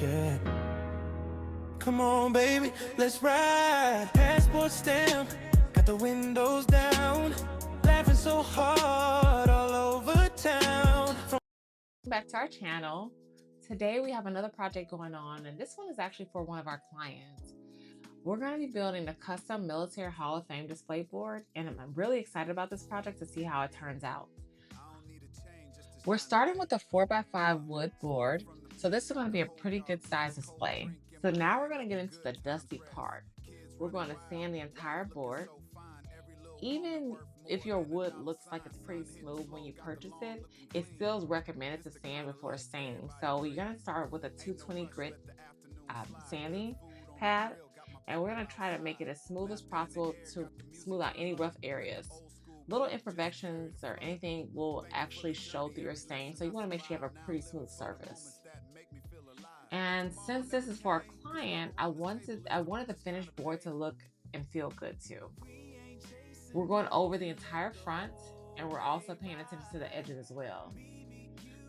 Yeah. Come on, baby, let's ride. Passport stamp, got the windows down. Laughing so hard all over town. Back to our channel. Today we have another project going on, and this one is actually for one of our clients. We're going to be building a custom military Hall of Fame display board, and I'm really excited about this project to see how it turns out. We're starting with a 4x5 wood board, so this is going to be a pretty good size display. So now we're going to get into the dusty part. We're going to sand the entire board. Even if your wood looks like it's pretty smooth when you purchase it, it still is recommended to sand before staining. So we're going to start with a 220 grit sanding pad, and we're going to try to make it as smooth as possible to smooth out any rough areas. Little imperfections or anything will actually show through your stain, so you want to make sure you have a pretty smooth surface. And since this is for a client, I wanted the finished board to look and feel good too. We're going over the entire front, and we're also paying attention to the edges as well.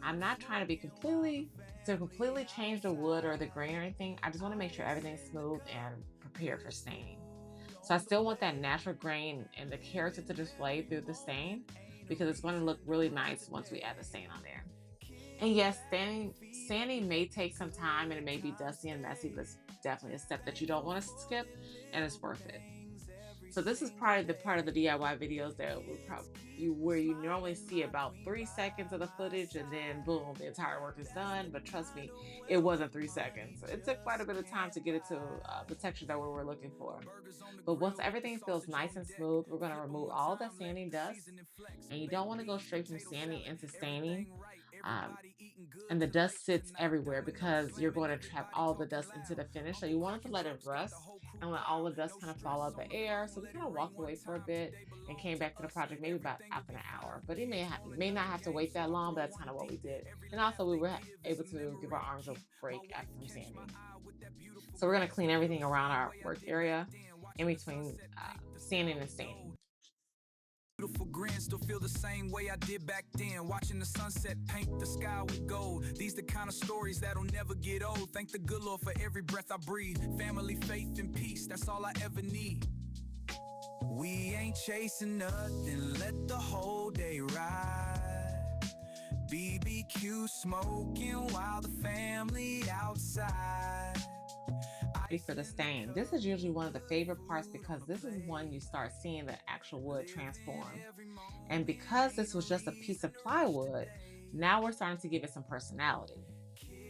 I'm not trying to completely change the wood or the grain or anything. I just want to make sure everything's smooth and prepared for staining. So I still want that natural grain and the character to display through the stain, because it's going to look really nice once we add the stain on there. And yes, sanding may take some time and it may be dusty and messy, but it's definitely a step that you don't want to skip, and it's worth it. So this is probably the part of the DIY videos that where you normally see about 3 seconds of the footage and then boom, the entire work is done. But trust me, it wasn't 3 seconds. It took quite a bit of time to get it to the texture that we were looking for. But once everything feels nice and smooth, we're going to remove all that sanding dust. And you don't want to go straight from sanding into staining. And the dust sits everywhere because you're going to trap all the dust into the finish. So you want to let it rust and let all the dust kind of fall out the air. So we kind of walked away for a bit and came back to the project maybe about after an hour. But it may not have to wait that long, but that's kind of what we did. And also we were able to give our arms a break after sanding. So we're going to clean everything around our work area in between sanding and staining. Beautiful grin, still feel the same way I did back then. Watching the sunset paint the sky with gold. These the kind of stories that'll never get old. Thank the good Lord for every breath I breathe. Family, faith, and peace, that's all I ever need. We ain't chasing nothing, let the whole day ride. BBQ smoking while the family outside. For the stain, this is usually one of the favorite parts because this is when you start seeing the actual wood transform. And because this was just a piece of plywood, now we're starting to give it some personality.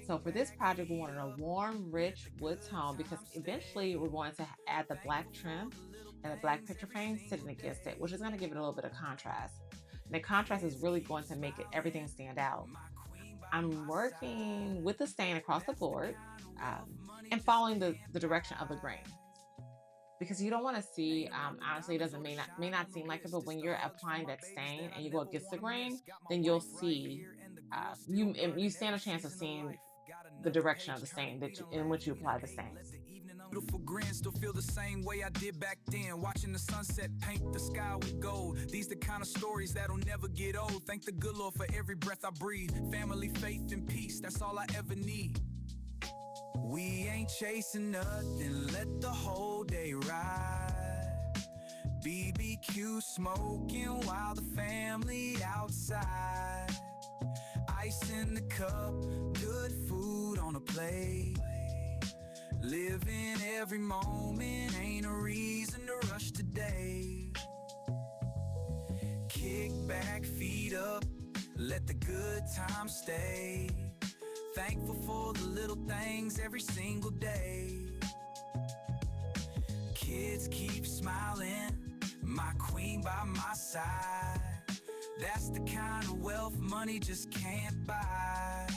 So for this project, we wanted a warm, rich wood tone because eventually we're going to add the black trim and the black picture frame sitting against it, which is going to give it a little bit of contrast. And the contrast is really going to make everything stand out. I'm working with the stain across the board and following the direction of the grain, because you don't want to see, honestly, it may not seem like it, but when you're applying that stain and you go against the grain, then you'll see, you stand a chance of seeing the direction of the stain in which you apply the stain. Beautiful grin, still feel the same way I did back then. Watching the sunset paint the sky with gold. These the kind of stories that'll never get old. Thank the good Lord for every breath I breathe. Family, faith, and peace, that's all I ever need. We ain't chasing nothing, let the whole day ride. BBQ smoking while the family outside. Ice in the cup, good food on a plate. Living every moment, ain't a reason to rush today. Kick back, feet up, let the good times stay. Thankful for the little things every single day. Kids keep smiling, my queen by my side. That's the kind of wealth money just can't buy.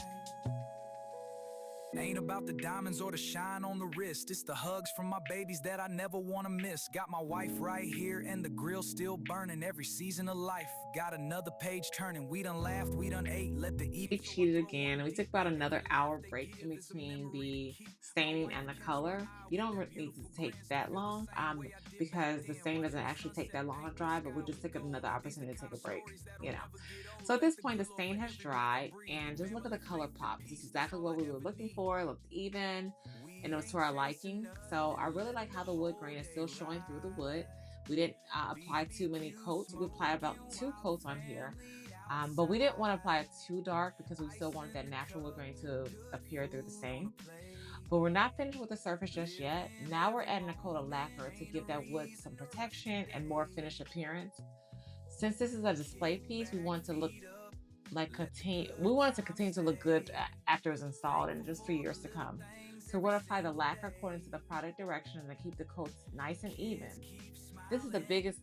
Ain't about the diamonds or the shine on the wrist. It's the hugs from my babies that I never wanna miss. Got my wife right here and the grill still burning. Every season of life, got another page turning. We done laughed, we done ate, let the We cheated again, and we took about another hour break in between the staining and the color. You don't really need to take that long because the stain doesn't actually take that long to dry, but we just took another opportunity to take a break, you know. So at this point, the stain has dried, and just look at the color pop. This is exactly what we were looking for. floor. It looked even and it was to our liking. So I really like how the wood grain is still showing through the wood. We didn't apply too many coats. We applied about 2 coats on here. But we didn't want to apply it too dark because we still wanted that natural wood grain to appear through the stain. But we're not finished with the surface just yet. Now we're adding a coat of lacquer to give that wood some protection and more finished appearance. Since this is a display piece, we want to look like continue. We want it to continue to look good after it's installed and just for years to come. So we're going to apply the lacquer according to the product direction and keep the coats nice and even. This is the biggest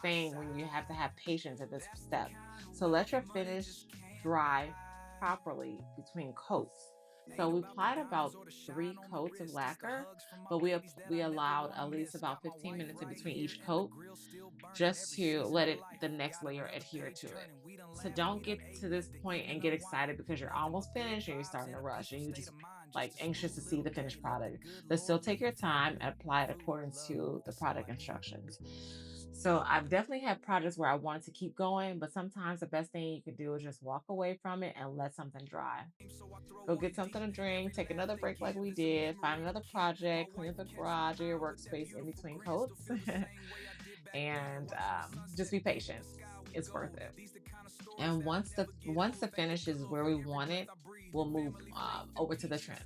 thing when you have to have patience at this step. So let your finish dry properly between coats. So we applied about 3 coats of lacquer, but we allowed at least about 15 minutes in between each coat just to let the next layer adhere to it. So don't get to this point and get excited because you're almost finished and you're starting to rush and you just like anxious to see the finished product. But still take your time and apply it according to the product instructions. So I've definitely had projects where I wanted to keep going, but sometimes the best thing you can do is just walk away from it and let something dry. Go get something to drink, take another break like we did, find another project, clean up the garage or your workspace in between coats, and just be patient. It's worth it. And once the finish is where we want it, we'll move over to the trim.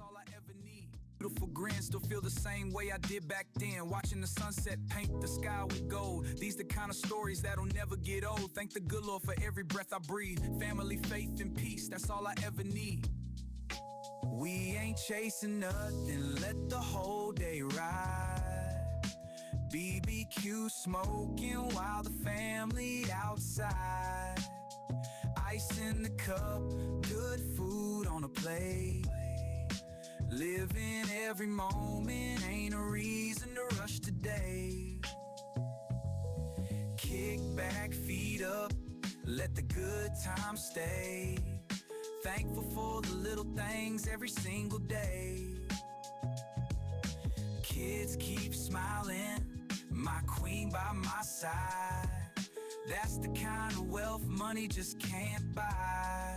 Beautiful grin, still feel the same way I did back then. Watching the sunset paint the sky with gold. These the kind of stories that'll never get old. Thank the good Lord for every breath I breathe. Family, faith, and peace, that's all I ever need. We ain't chasing nothing, let the whole day ride. BBQ smoking while the family outside. Ice in the cup, good food on a plate. Living every moment, ain't a reason to rush today. Kick back, feet up, let the good times stay. Thankful for the little things every single day. Kids keep smiling, my queen by my side. That's the kind of wealth money just can't buy.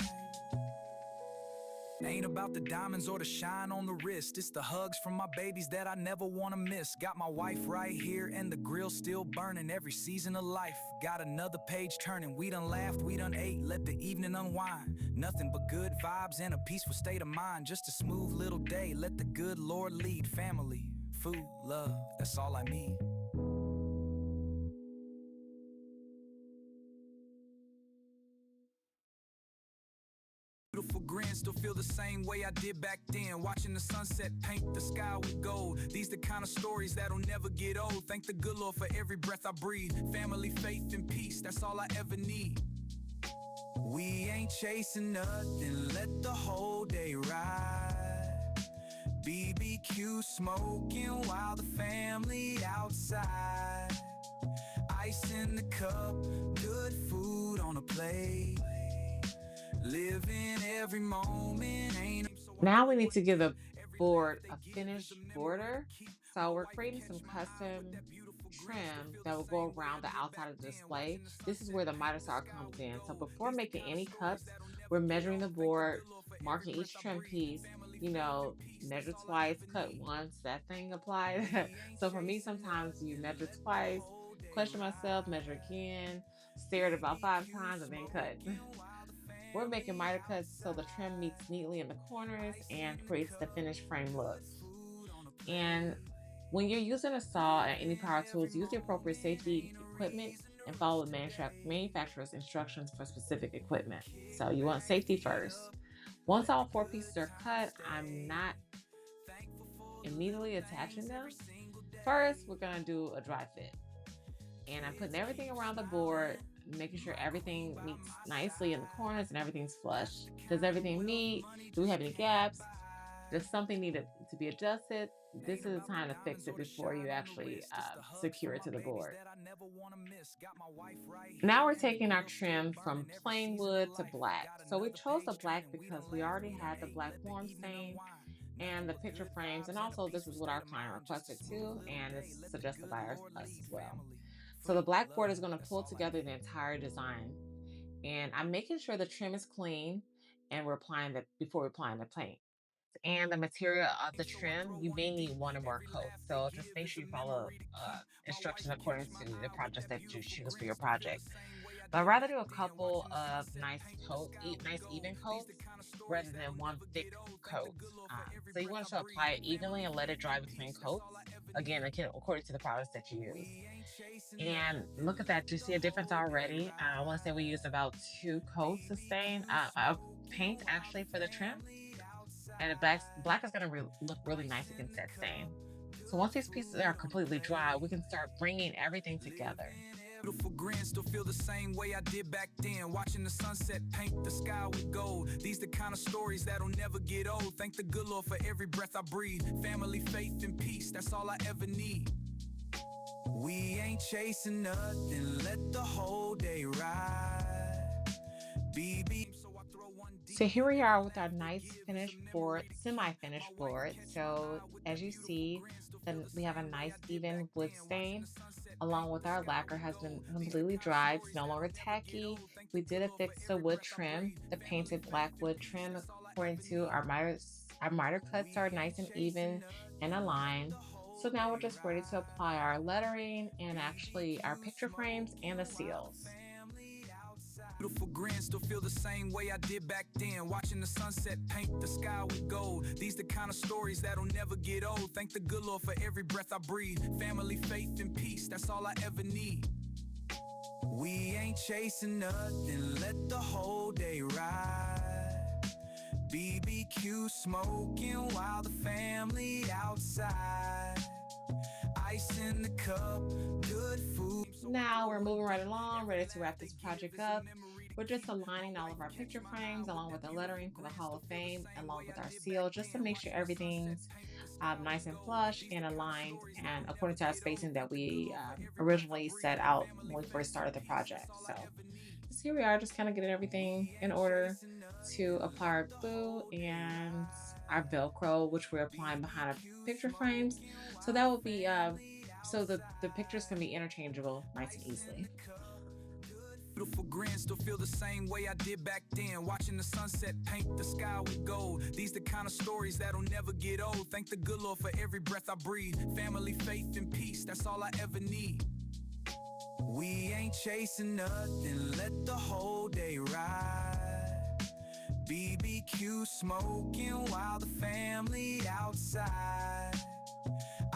Ain't about the diamonds or the shine on the wrist. It's the hugs from my babies that I never wanna miss. Got my wife right here and the grill still burning. Every season of life, got another page turning. We done laughed, we done ate, let the evening unwind. Nothing but good vibes and a peaceful state of mind. Just a smooth little day, let the good Lord lead. Family, food, love, that's all I need. Beautiful grin, still feel the same way I did back then. Watching the sunset paint the sky with gold. These the kind of stories that'll never get old. Thank the good Lord for every breath I breathe. Family, faith, and peace, that's all I ever need. We ain't chasing nothing, let the whole day ride. BBQ smoking while the family outside. Ice in the cup, good food on a plate. Living every moment, ain't. Now we need to give the board a finished border. So we're creating some custom trim that will go around the outside of the display. This is where the miter saw comes in. So before making any cuts, we're measuring the board, marking each trim piece, measure twice, cut once, that thing applied. So for me, sometimes you measure twice, question myself, measure again, stare at about 5 times, and then cut. We're making miter cuts so the trim meets neatly in the corners and creates the finished frame look. And when you're using a saw and any power tools, use the appropriate safety equipment and follow the manufacturer's instructions for specific equipment. So you want safety first. Once all 4 pieces are cut, I'm not immediately attaching them. First, we're gonna do a dry fit. And I'm putting everything around the board, making sure everything meets nicely in the corners and everything's flush. Does everything meet? Do we have any gaps? Does something need to be adjusted? This is the time to fix it before you actually secure it to the board. Now we're taking our trim from plain wood to black. So we chose the black because we already had the black warm stain and the picture frames. And also this is what our client requested too. And it's suggested by us as well. So the black board is going to pull together the entire design. And I'm making sure the trim is clean and we're applying before we're applying the paint. and the material of the trim, you may need one or more coats. So just make sure you follow instructions according to the project that you choose for your project. But I'd rather do a couple of nice even coats rather than one thick coat. So you want to apply it evenly and let it dry between coats. Again, according to the products that you use. And look at that. Do you see a difference already? I want to say we used about 2 coats of stain, of paint actually for the trim. And the black is going to look really nice against that stain. So once these pieces are completely dry, we can start bringing everything together. Beautiful grin, still feel the same way I did back then. Watching the sunset paint the sky with gold. These the kind of stories that'll never get old. Thank the good Lord for every breath I breathe. Family, faith, and peace, that's all I ever need. We ain't chasing nothing, let the whole day ride. BB. So here we are with our nice finished board, semi-finished board. So as you see, then we have a nice even wood stain along with our lacquer has been completely dried. It's no longer tacky. We did affix the wood trim, the painted black wood trim according to our miters. Our miter cuts are nice and even and aligned. So now we're just ready to apply our lettering and actually our picture frames and the seals. Beautiful grin, still feel the same way I did back then. Watching the sunset paint the sky with gold. These the kind of stories that'll never get old. Thank the good Lord for every breath I breathe. Family, faith, and peace, that's all I ever need. We ain't chasing nothing, let the whole day ride. BBQ smoking while the family outside. Ice in the cup, good food. Now we're moving right along, ready to wrap this project up. We're just aligning all of our picture frames along with the lettering for the Hall of Fame, along with our seal, just to make sure everything's nice and flush and aligned and according to our spacing that we originally set out when we first started the project. So here we are, just kind of getting everything in order to apply our glue and our Velcro, which we're applying behind our picture frames. So that will be, so the pictures can be interchangeable nice and easily. Beautiful grin, still feel the same way I did back then. Watching the sunset paint the sky with gold. These the kind of stories that'll never get old. Thank the good Lord for every breath I breathe. Family, faith, and peace, that's all I ever need. We ain't chasing nothing, let the whole day ride. BBQ smoking while the family outside.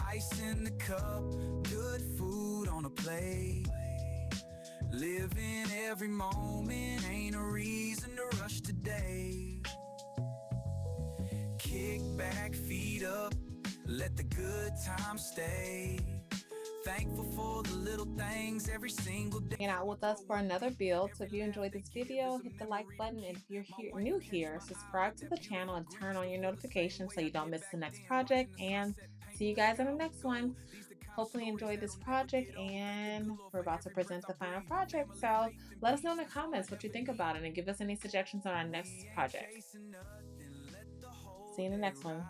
Ice in the cup, good food on a plate. Living every moment, ain't a reason to rush today. Kick back, feet up, let the good times stay. Thankful for the little things every single day. Hanging out with us for another build. So if you enjoyed this video, hit the like button. And if you're new here, subscribe to the channel and turn on your notifications so you don't miss the next project. And see you guys in the next one. Hopefully enjoyed this project, and we're about to present the final project. So let us know in the comments what you think about it and give us any suggestions on our next project. See you in the next one.